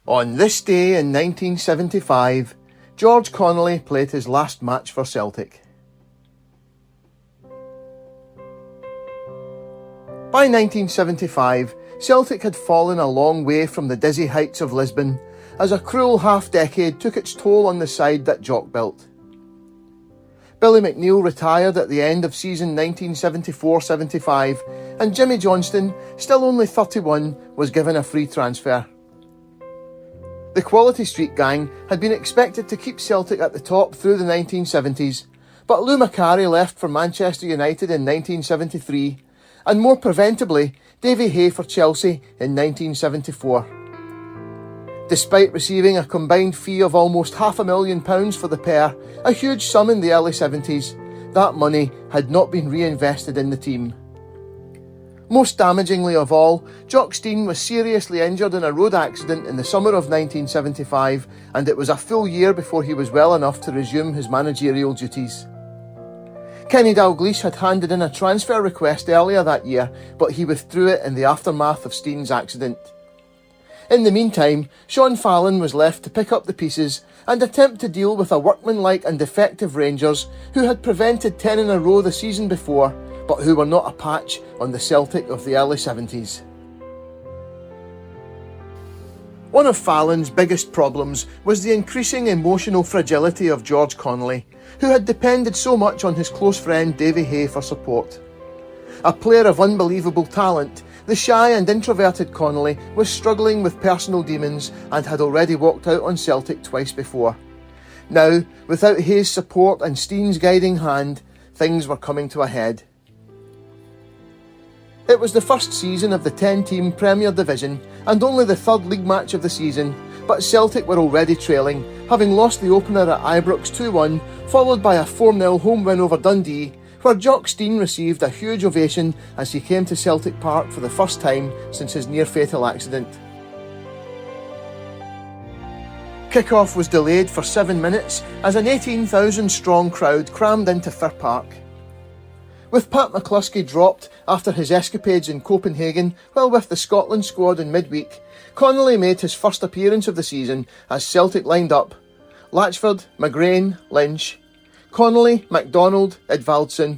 On this day in 1975, George Connelly played his last match for Celtic. By 1975, Celtic had fallen a long way from the dizzy heights of Lisbon as a cruel half-decade took its toll on the side that Jock built. Billy McNeill retired at the end of season 1974-75 and Jimmy Johnston, still only 31, was given a free transfer. The Quality Street gang had been expected to keep Celtic at the top through the 1970s, but Lou Macari left for Manchester United in 1973, and more preventably, Davy Hay for Chelsea in 1974. Despite receiving a combined fee of almost £500,000 for the pair, a huge sum in the early 70s, that money had not been reinvested in the team. Most damagingly of all, Jock Stein was seriously injured in a road accident in the summer of 1975, and it was a full year before he was well enough to resume his managerial duties. Kenny Dalglish had handed in a transfer request earlier that year, but he withdrew it in the aftermath of Stein's accident. In the meantime, Sean Fallon was left to pick up the pieces and attempt to deal with a workmanlike and effective Rangers who had prevented 10 in a row the season before, but who were not a patch on the Celtic of the early 70s. One of Fallon's biggest problems was the increasing emotional fragility of George Connelly, who had depended so much on his close friend Davy Hay for support. A player of unbelievable talent, the shy and introverted Connelly was struggling with personal demons and had already walked out on Celtic twice before. Now, without Hay's support and Stein's guiding hand, things were coming to a head. It was the first season of the 10-team Premier Division and only the third league match of the season, but Celtic were already trailing, having lost the opener at Ibrox 2-1, followed by a 4-0 home win over Dundee, where Jock Stein received a huge ovation as he came to Celtic Park for the first time since his near-fatal accident. Kick-off was delayed for 7 minutes as an 18,000-strong crowd crammed into Fir Park. With Pat McCluskey dropped after his escapades in Copenhagen while with the Scotland squad in midweek, Connelly made his first appearance of the season as Celtic lined up Latchford, McGrain, Lynch, Connelly, MacDonald, Edvaldson,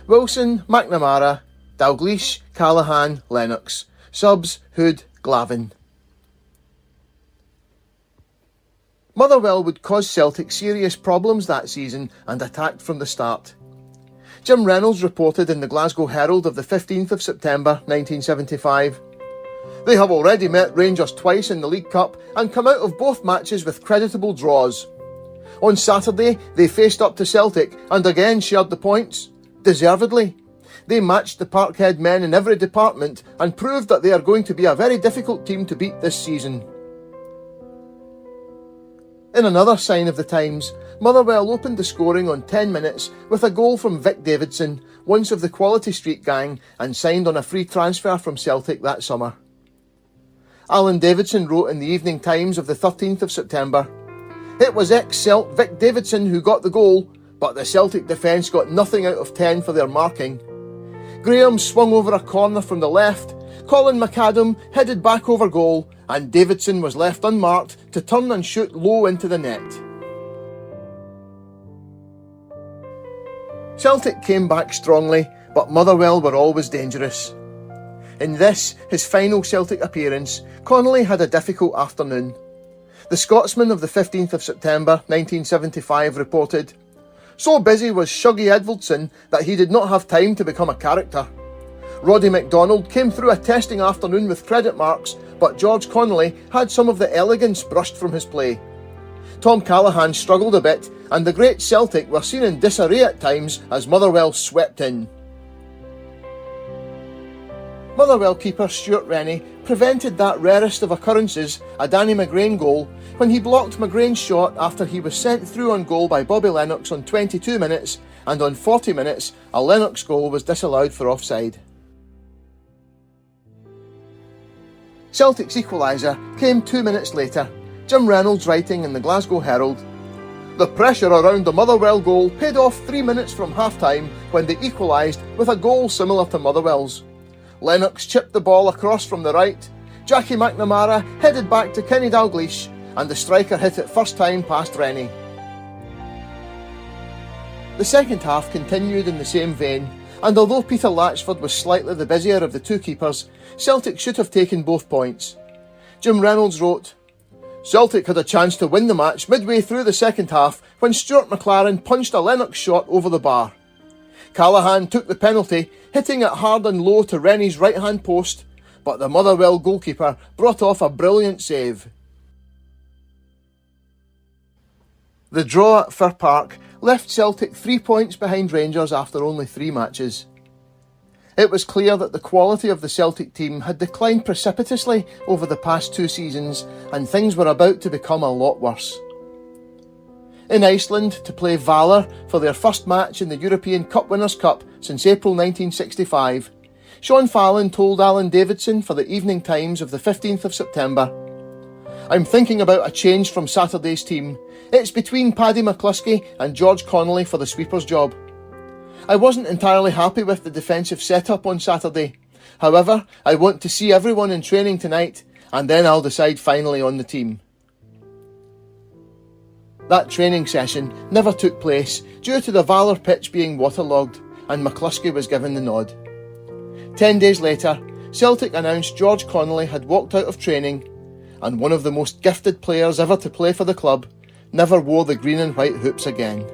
Wilson, McNamara, Dalglish, Callaghan, Lennox, subs, Hood, Glavin. Motherwell would cause Celtic serious problems that season and attacked from the start. Jim Reynolds reported in the Glasgow Herald of the 15th of September 1975, "They have already met Rangers twice in the League Cup and come out of both matches with creditable draws. On Saturday, they faced up to Celtic and again shared the points. Deservedly. They matched the Parkhead men in every department and proved that they are going to be a very difficult team to beat this season." In another sign of the times, Motherwell opened the scoring on 10 minutes with a goal from Vic Davidson, once of the Quality Street gang and signed on a free transfer from Celtic that summer. Alan Davidson wrote in the Evening Times of the 13th of September, "It was ex-Celt Vic Davidson who got the goal, but the Celtic defence got nothing out of 10 for their marking. Graham swung over a corner from the left, Colin McAdam headed back over goal, and Davidson was left unmarked to turn and shoot low into the net." Celtic came back strongly, but Motherwell were always dangerous. In this, his final Celtic appearance, Connelly had a difficult afternoon. The Scotsman of the 15th of September 1975 reported, "So busy was Shuggy Edvaldson that he did not have time to become a character. Roddy MacDonald came through a testing afternoon with credit marks, but George Connelly had some of the elegance brushed from his play. Tom Callaghan struggled a bit, and the great Celtic were seen in disarray at times as Motherwell swept in." Motherwell keeper Stuart Rennie prevented that rarest of occurrences, a Danny McGrain goal, when he blocked McGrain's shot after he was sent through on goal by Bobby Lennox on 22 minutes, and on 40 minutes a Lennox goal was disallowed for offside. Celtic's equaliser came 2 minutes later, Jim Reynolds writing in the Glasgow Herald, "The pressure around the Motherwell goal paid off 3 minutes from half-time when they equalised with a goal similar to Motherwell's. Lennox chipped the ball across from the right. Jackie McNamara headed back to Kenny Dalglish and the striker hit it first time past Rennie. The second half continued in the same vein, and although Peter Latchford was slightly the busier of the two keepers, Celtic should have taken both points. Jim Reynolds wrote, "Celtic had a chance to win the match midway through the second half when Stuart McLaren punched a Lennox shot over the bar. Callaghan took the penalty, hitting it hard and low to Rennie's right-hand post, but the Motherwell goalkeeper brought off a brilliant save." The draw at Fir Park left Celtic 3 points behind Rangers after only 3 matches. It was clear that the quality of the Celtic team had declined precipitously over the past 2 seasons, and things were about to become a lot worse. In Iceland to play Valor for their first match in the European Cup Winners' Cup since April 1965, Sean Fallon told Alan Davidson for the Evening Times of the 15th of September, "I'm thinking about a change from Saturday's team. It's between Paddy McCluskey and George Connelly for the sweeper's job. I wasn't entirely happy with the defensive setup on Saturday. However, I want to see everyone in training tonight, and then I'll decide finally on the team." That training session never took place due to the Valor pitch being waterlogged, and McCluskey was given the nod. 10 days later, Celtic announced George Connelly had walked out of training, and one of the most gifted players ever to play for the club never wore the green and white hoops again.